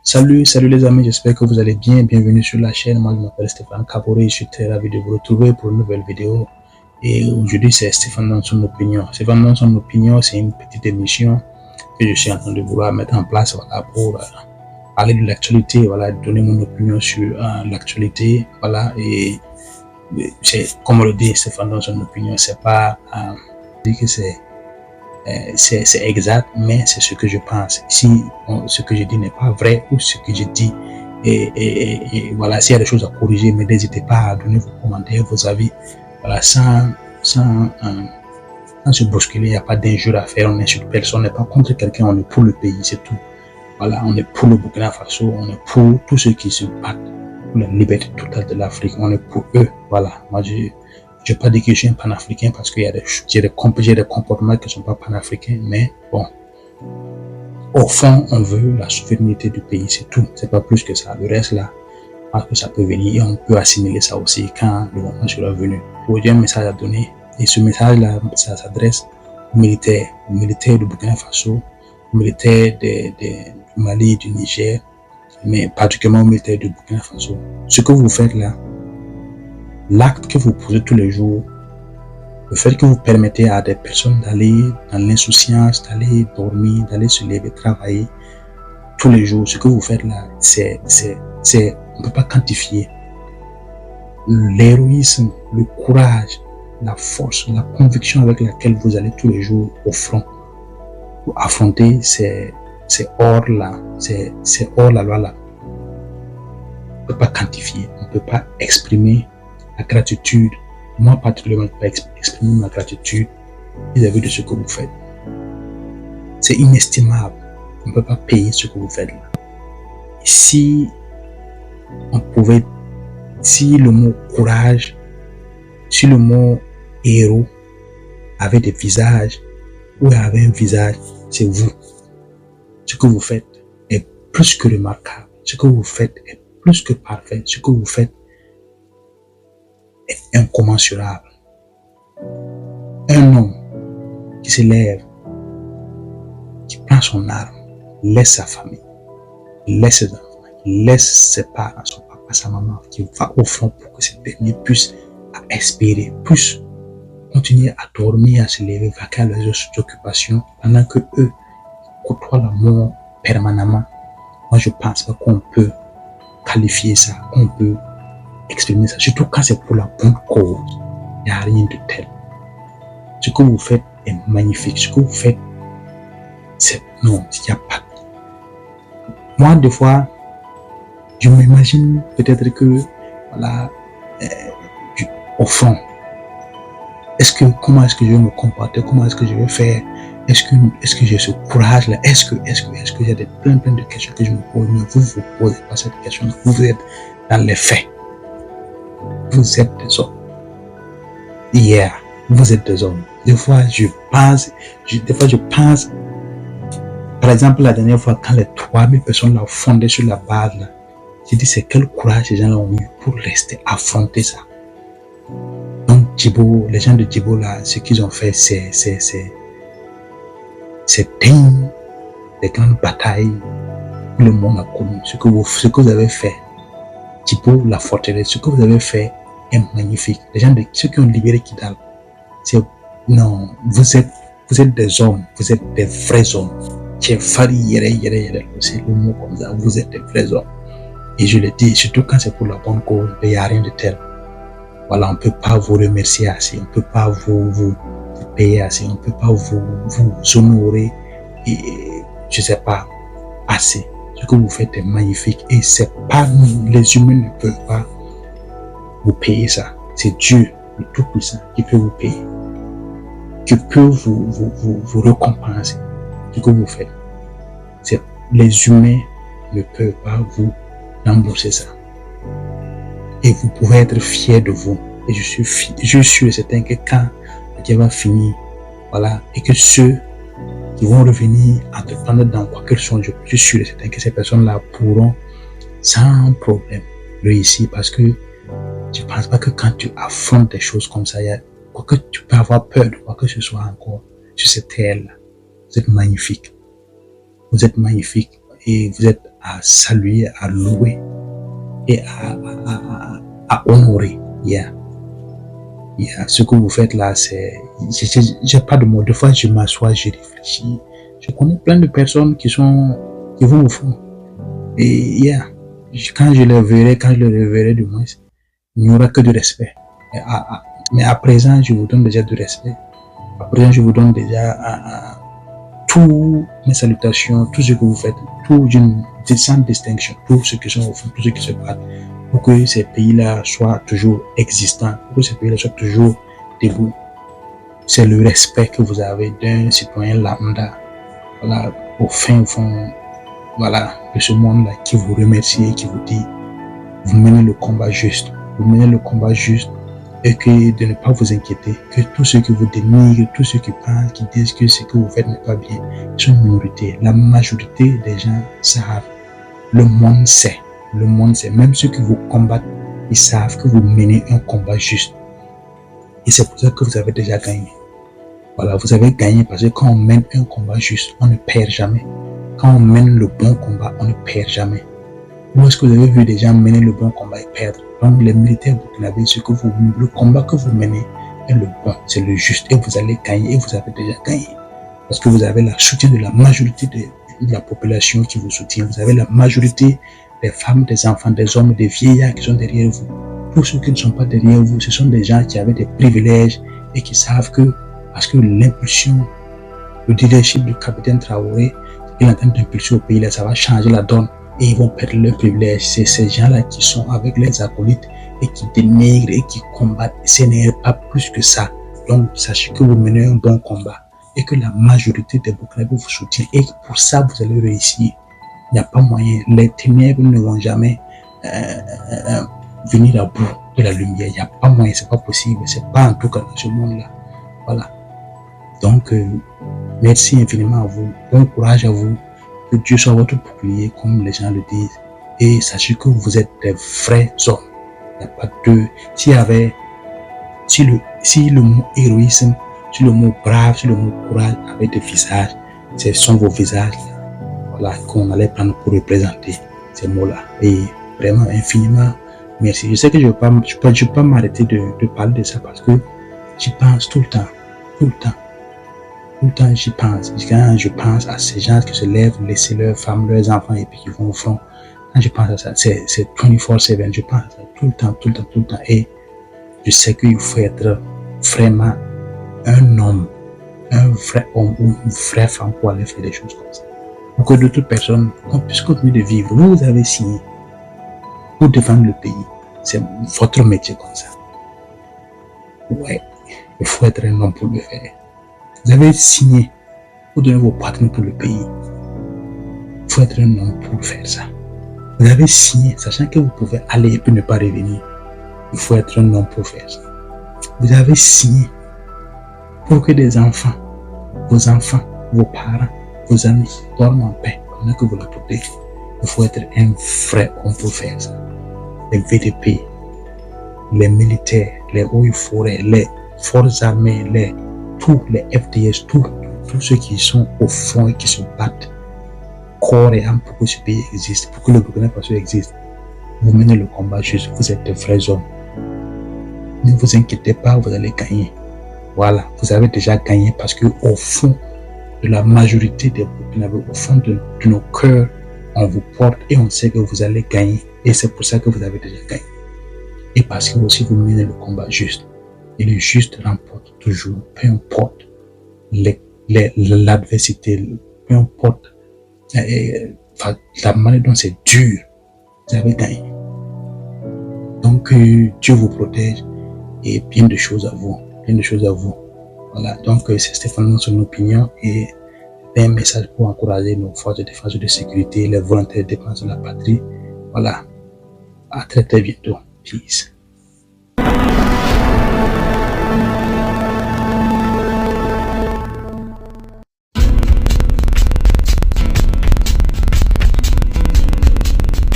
Salut les amis, j'espère que vous allez bien. Bienvenue sur la chaîne. Moi, je m'appelle Stéphane Kaboré. Je suis très ravi de vous retrouver pour une nouvelle vidéo. Et aujourd'hui, c'est Stéphane dans son opinion. Stéphane dans son opinion, c'est une petite émission que je suis en train de vouloir mettre en place pour parler de l'actualité, donner mon opinion sur l'actualité. Et c'est comme on le dit, Stéphane dans son opinion, c'est pas dire que c'est exact, mais c'est ce que je pense. Si ce que je dis n'est pas vrai ou ce que je dis et voilà, s'il y a des choses à corriger, mais n'hésitez pas à donner vos commentaires, vos avis, sans se bousculer. Il n'y a pas d'injure à faire, on n'insulte personne, on n'est pas contre quelqu'un, on est pour le pays, c'est tout. On est pour le Burkina Faso, on est pour tous ceux qui se battent pour la liberté totale de l'Afrique, on est pour eux. Moi je ne vais pas dire que je suis un panafricain parce qu'il y a des comportements qui ne sont pas panafricains, mais bon, au fond, on veut la souveraineté du pays, c'est tout. C'est pas plus que ça. Le reste là, parce que ça peut venir et on peut assimiler ça aussi quand le moment sera venu. Aujourd'hui, un message à donner et ce message là, ça s'adresse aux militaires du Burkina Faso, aux militaires du Mali, du Niger, mais particulièrement aux militaires du Burkina Faso. Ce que vous faites là, l'acte que vous posez tous les jours, le fait que vous permettez à des personnes d'aller dans l'insouciance, d'aller dormir, d'aller se lever, travailler tous les jours, ce que vous faites là, on ne peut pas quantifier l'héroïsme, le courage, la force, la conviction avec laquelle vous allez tous les jours au front pour affronter ces hors là, c'est hors la loi là. On ne peut pas quantifier, on ne peut pas exprimer la gratitude. Moi, particulièrement, je peux exprimer ma gratitude vis-à-vis de ce que vous faites. C'est inestimable. On ne peut pas payer ce que vous faites là. Si le mot courage, si le mot héros avait des visages ou avait un visage, c'est vous. Ce que vous faites est plus que remarquable. Ce que vous faites est plus que parfait. Ce que vous faites est incommensurable. Un homme qui se lève, qui prend son arme, laisse sa famille, laisse ses enfants, laisse ses parents, son papa, sa maman, qui va au front pour que ces derniers puissent espérer, puissent continuer à dormir, à se lever, vaquer à leurs occupations, pendant que eux côtoient la mort permanemment. Moi, je pense pas qu'on peut qualifier ça, qu'on peut exprimer ça, surtout quand c'est pour la bonne cause. Il n'y a rien de tel. Ce que vous faites est magnifique. Ce que vous faites, non, il n'y a pas. Moi, des fois, je m'imagine peut-être que, au fond, comment est-ce que je vais me comporter, comment est-ce que je vais faire, est-ce que j'ai ce courage-là, est-ce que j'ai plein de questions que je me pose, mais vous posez pas cette question, vous êtes dans les faits. Vous êtes des hommes. Vous êtes des hommes. Des fois, je pense, par exemple, la dernière fois, quand les 3000 personnes l'ont fondé sur la base, là, j'ai dit, c'est quel courage ces gens-là ont eu pour rester affronter ça. Donc, les gens de Djibo, là, ce qu'ils ont fait, c'est digne des grandes batailles que le monde a connues. Ce que vous avez fait, Djibo, la forteresse, ce que vous avez fait est magnifique. Ceux qui ont libéré Kidal, vous êtes des hommes, vous êtes des vrais hommes. C'est le mot comme ça, vous êtes des vrais hommes. Et je le dis, surtout quand c'est pour la bonne cause, il n'y a rien de tel. On ne peut pas vous remercier assez, on ne peut pas vous payer assez, on ne peut pas vous honorer, et je sais pas, assez. Ce que vous faites est magnifique et c'est pas nous, les humains ne peuvent pas vous payer ça. C'est Dieu, le Tout-Puissant, qui peut vous payer, qui peut vous récompenser ce que vous faites. Les humains ne peuvent pas vous rembourser ça. Et vous pouvez être fiers de vous. Et je suis sûr et certain que quand Dieu va finir, et que ceux qui vont revenir entreprendre dans quoi qu'elles sont, je suis sûr et certain que ces personnes-là pourront sans problème réussir, parce que je ne pense pas que quand tu affrontes des choses comme ça, quoique tu peux avoir peur de quoi que ce soit encore sur cette terre-là. Vous êtes magnifique. Vous êtes magnifique et vous êtes à saluer, à louer et à honorer. Ce que vous faites là, c'est... J'ai pas de mots. Des fois, je m'assois, je réfléchis. Je connais plein de personnes qui vont au fond. Et quand je les reverrai du moins, il n'y aura que du respect. Mais à présent, je vous donne déjà du respect. À présent, je vous donne déjà toutes mes salutations, tout ce que vous faites, tout sans distinction, tous ceux qui sont au fond, tous ceux qui se battent, pour que ces pays-là soient toujours existants, pour que ces pays-là soient toujours debout. C'est le respect que vous avez d'un citoyen lambda, voilà, au fin fond, voilà, de ce monde-là, qui vous remercie et qui vous dit, vous menez le combat juste, et que de ne pas vous inquiéter, que tous ceux qui vous dénigrent, tous ceux qui parlent, qui disent que ce que vous faites n'est pas bien, sont une minorité. La majorité des gens savent, le monde sait, même ceux qui vous combattent, ils savent que vous menez un combat juste. Et c'est pour ça que vous avez déjà gagné. Voilà, vous avez gagné parce que quand on mène un combat juste, on ne perd jamais. Quand on mène le bon combat, on ne perd jamais. Où est-ce que vous avez vu des gens mener le bon combat et perdre? Donc les militaires burkinabés, le combat que vous menez est le bon, c'est le juste, et vous allez gagner, et vous avez déjà gagné. Parce que vous avez le soutien de la majorité de la population qui vous soutient. Vous avez la majorité des femmes, des enfants, des hommes, des vieillards qui sont derrière vous. Tous ceux qui ne sont pas derrière vous, ce sont des gens qui avaient des privilèges et qui savent que, parce que l'impulsion, le leadership du capitaine Traoré, il est en train d'impulser au pays, là, ça va changer la donne. Et ils vont perdre leur privilège. C'est ces gens-là qui sont avec les acolytes et qui dénigrent et qui combattent. Ce n'est pas plus que ça. Donc, sachez que vous menez un bon combat et que la majorité des Burkinabés vous soutient. Et pour ça, vous allez réussir. Il n'y a pas moyen. Les ténèbres ne vont jamais venir à bout de la lumière. Il n'y a pas moyen. C'est pas possible. C'est pas en tout cas dans ce monde-là. Voilà. Donc, merci infiniment à vous. Bon courage à vous. Que Dieu soit votre bouclier, comme les gens le disent. Et sachez que vous êtes des vrais hommes. Il n'y a pas de... Si le mot héroïsme, si le mot brave, si le mot courage avait des visages, ce sont vos visages, voilà, qu'on allait prendre pour représenter ces mots-là. Et vraiment, infiniment, merci. Je sais que je ne vais pas m'arrêter de parler de ça parce que j'y pense tout le temps. Tout le temps, j'y pense. Quand je pense à ces gens qui se lèvent, laisser leurs femmes, leurs enfants et puis qui vont au front, quand je pense à ça, c'est 24/7, je pense à ça tout le temps. Et je sais qu'il faut être vraiment un homme, un vrai homme ou une vraie femme pour aller faire des choses comme ça. Pour que d'autres personnes, qu'on puisse continuer de vivre. Vous avez signé pour défendre le pays. C'est votre métier comme ça. Ouais, il faut être un homme pour le faire. Vous avez signé pour donner vos patrons pour le pays. Il faut être un homme pour faire ça. Vous avez signé, sachant que vous pouvez aller et puis ne pas revenir. Il faut être un homme pour faire ça. Vous avez signé pour que des enfants, vos parents, vos amis dorment en paix pendant que vous les protégez. Il faut être un vrai homme pour faire ça. Les VDP, les militaires, les hauts et forêts, les forces armées, tous les FDS, tous ceux qui sont au front et qui se battent corps et âme pour que ce pays existe, pour que le Burkina Faso existe. Vous menez le combat juste, vous êtes de vrais hommes. Ne vous inquiétez pas, vous allez gagner. Voilà, vous avez déjà gagné parce que au fond de la majorité des Burkinabés, au fond de nos cœurs, on vous porte et on sait que vous allez gagner. Et c'est pour ça que vous avez déjà gagné. Et parce que aussi vous menez le combat juste. Et le juste remporte toujours, peu importe l'adversité, peu importe la manière dont c'est dur, vous avez gagné. Donc Dieu vous protège et bien de choses à vous. Voilà, donc c'est Stéphane, son opinion, et c'est un message pour encourager nos forces de défense et de sécurité, les volontaires de défense de la patrie. Voilà, à très bientôt. Peace.